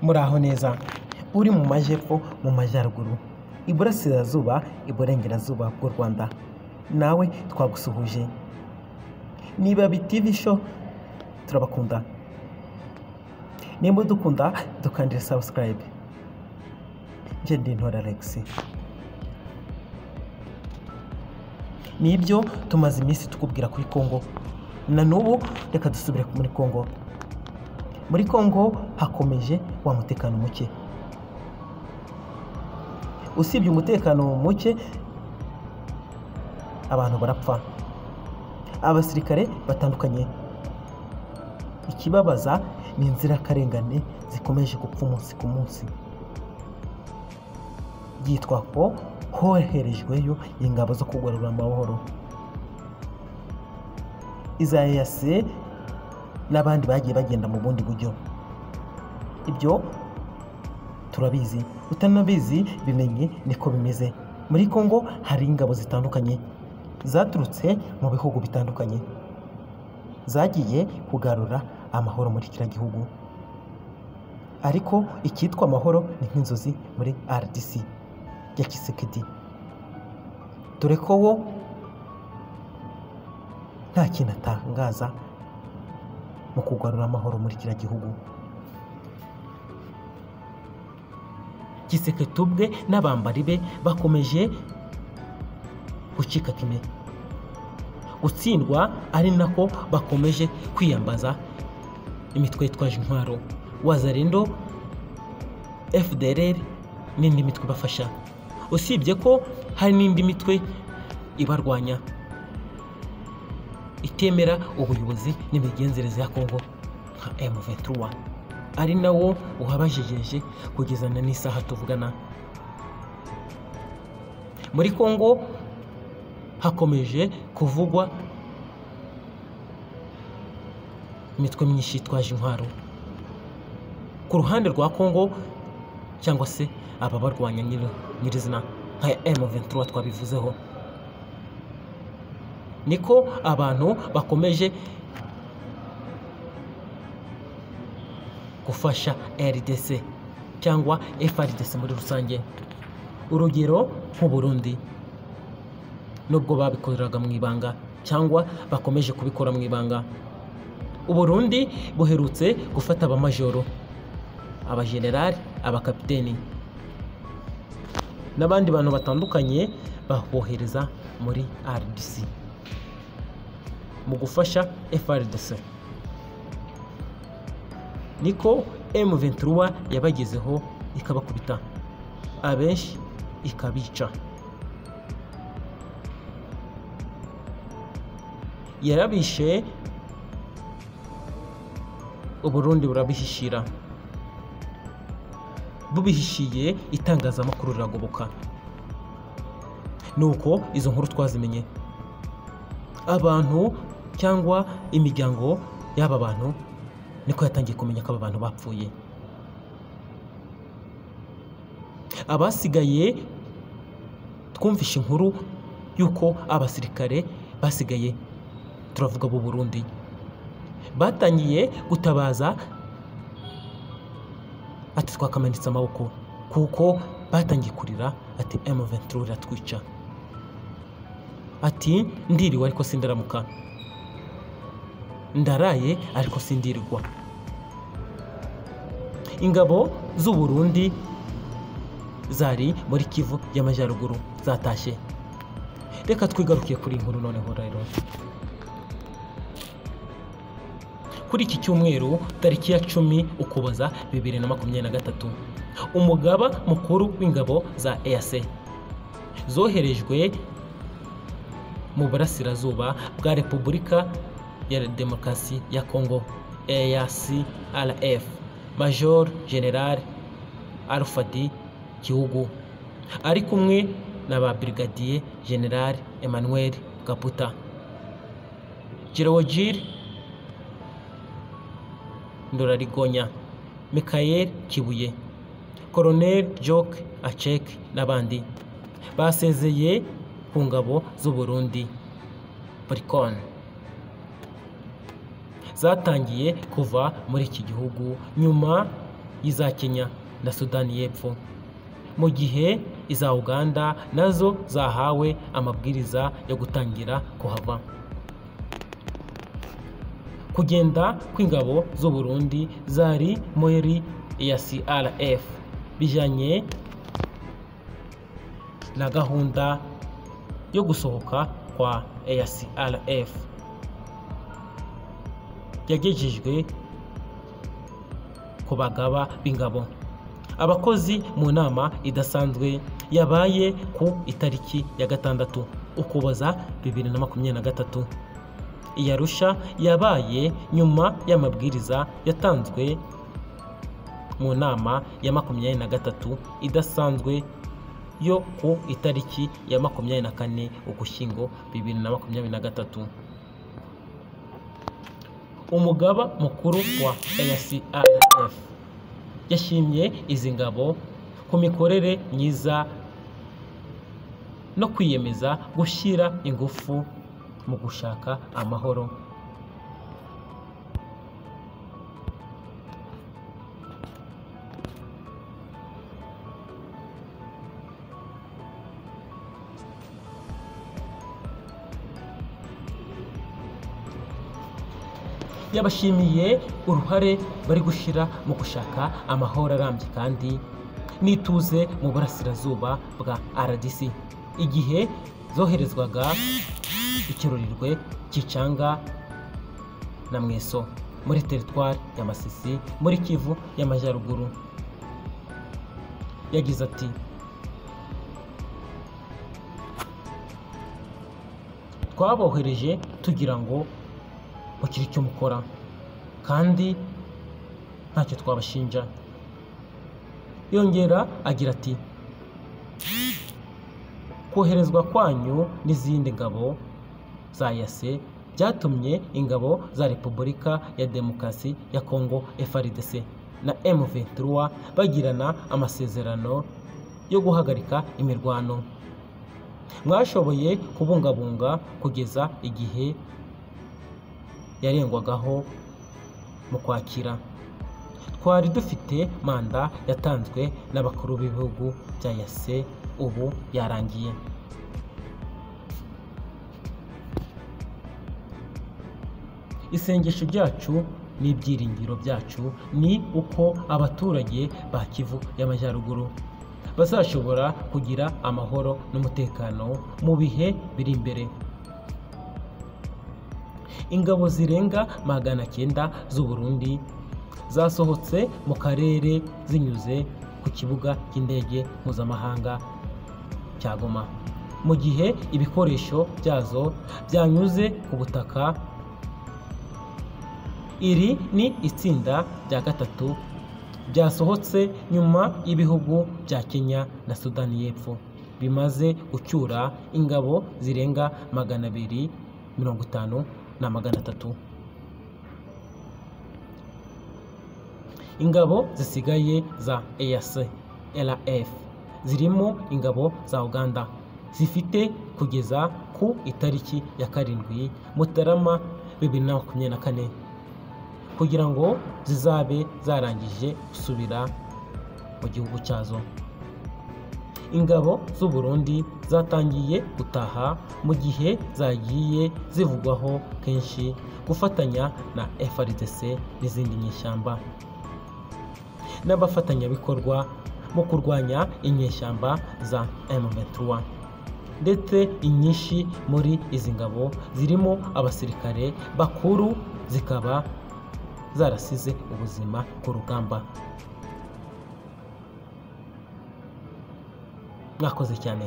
muraho neza uri mu majyepfo, mu majyaruguru, iburasirazuba, iburengerazuba bw'u Rwanda, nawe twagusuhuje. Niba TV show turabakunda, nimba dukunda dukandira subscribe. Nje ndi Ntore Alex. Nibyo tumaze iminsi tukubwira kuri Kongo, na n'ubu reka dusubire muri Kongo. Muri Kongo hakomeje wa mutekano muke. Usibye umutekano muke, abantu barapfa, abasirikare batandukanye. Ikibabaza ni inzirakarengane zikomeje gupfa umunsi ku munsi. Byitwa ko hoherejweyo ingabo zo kugarura amahoro. Iza EAC n'abandi bagiye bagenda mu bundi buryo. Ibyo turabizi, utanabizi bimenye niko bimeze. Muri Kongo hari ingabo zitandukanye zaturutse mu bihugu bitandukanye, zagiye kugarura amahoro muri kiriya gihugu. Ariko icyitwa amahoro ni nk'inzozi muri RDC ya Tshisekedi, dore ko wo nta kintu atangaza mu kugarura amahoro muri kiriya gihugu. Tshisekedi ubwe n'abambari be bakomeje gucika kime, gutsindwa, ari nako bakomeje kwiyambaza imitwe yitwaje intwaro, Wazalendo, FDLR n'indi mitwe bafasha. Usibye ko hari n'indi mitwe ibarwanya itemera ubuyobozi n'imigenzereze ya Kongo nka M23, ari nawo uhabajejeje kugeza na n'isaha tuvugana. Muri Kongo hakomeje kuvugwa imitwe myinshi itwaje intwaro ku ruhande rwa Kongo, cyangwa se aba barwanya nyirizina nka M23 twabivuzeho. Niko abantu bakomeje gufasha RDC cyangwa FARDC muri rusange. Urugero nk'u Burundi, nubwo babikoreraga mu ibanga cyangwa bakomeje kubikora mu ibanga, u Burundi buherutse gufata abamajoro, abajenerali, abakapiteni n'abandi bantu batandukanye, babohereza muri RDC mu gufasha FARDC. Niko M23 yabagezeho ikabakubita, abenshi ikabica. Yarabishe, u Burundi burabihishira, bubihishiye itangazamakuru riragoboka. Nuko izo nkuru twazimenye, abantu cyangwa imiryango y'aba bantu niko yatangiye kumenya ko aba bantu bapfuye. Abasigaye twumvishe inkuru yuko abasirikare basigaye, turavuga mu Burundi, batangiye gutabaza ati twakamanitse amaboko, kuko batangiye kurira ati M23 iratwica, ati ndiriwe ariko sindaramuka, ndaraye ariko sindirirwa. Ingabo z'u Burundi zari muri Kivu y'Amajyaruguru zatashye. Reka twigarukiye kuri inkuru noneho rero. Kuri iki cyumweru tariki ya 10 Ukuboza 2023, umugaba mukuru w'ingabo za EAC zoherejwe mu burasirazuba bwa Repubulika ya Demokarasi ya Kongo, EAC-RF, Major General Alfred Gihugu, ari kumwe n'aba Brigadier General Emmanuel Kaputa, Girowogir Ndorarigonya, Michael Kibuye, Colonel Joke Achek n'abandi. Basezeye ku ngabo z'u Burundi Bricon. zatangiye kuva muri iki gihugu nyuma y'iza Kenya na Sudani y'Epfo, mu gihe iza Uganda nazo zahawe amabwiriza yo gutangira kuhava. Kugenda kw'ingabo z'u Burundi zari muri EACRF bijanye na gahunda yo gusohoka kwa EACRF yagejejwe ku bagaba b'ingabo. Abakozi mu nama idasanzwe yabaye ku itariki ya 6 Ukuboza 2023. Iya Arusha yabaye nyuma y'amabwiriza yatanzwe mu nama ya 23 idasanzwe yo ku itariki ya 24 Ugushyingo 2023. Umugaba mukuru wa EACRF yashimye izi ngabo ku mikorere myiza no kwiyemeza gushyira ingufu mu gushaka amahoro. Yabashimiye uruhare bari gushyira mu gushaka amahoro arambye kandi n'ituze mu burasirazuba bwa RDC igihe zoherezwaga ikirurirwe Kicanga na Mweso muri teritwari ya Masisi muri Kivu y'Amajyaruguru. Yagize ati, twabohereje tugira ngo bakiri icyo mukora kandi ntacyo twabashinja. Yongera agira ati, koherezwa kwanyu n'izindi ngabo za EAC byatumye ingabo za Repubulika ya Demokarasi ya Kongo FARDC na M23 bagirana amasezerano yo guhagarika imirwano. Mwashoboye kubungabunga kugeza igihe yarengwagaho mu Kwakira. Twari dufite manda yatanzwe n'abakuru b'ibihugu bya EAC ubu yarangiye. Isengesho ryacu n'ibyiringiro byacu ni uko abaturage ba Kivu y'Amajyaruguru bazashobora kugira amahoro n'umutekano mu bihe biri imbere. Ingabo zirenga 900 z'u Burundi zasohotse mu karere zinyuze ku kibuga cy'indege mpuzamahanga cya Goma, mu gihe ibikoresho byazo byanyuze ku butaka. Iri ni itsinda rya 3 byasohotse nyuma y'ibihugu bya Kenya na Sudani y'Epfo bimaze gucyura ingabo zirenga 250 na 300. Ingabo zisigaye za EACRF zirimo ingabo za Uganda zifite kugeza ku itariki ya 7 Mutarama 2024 kugira ngo zizabe zarangije gusubira mu gihugu cyazo. Ingabo z'u Burundi zatangiye gutaha mu gihe zagiye zivugwaho kenshi gufatanya na FARDC n'izindi nyeshyamba n'abafatanyabikorwa mu kurwanya inyeshyamba za M23, ndetse inyinshi muri izi ngabo zirimo abasirikare bakuru zikaba zarasize ubuzima ku rugamba. Mwakoze cyane.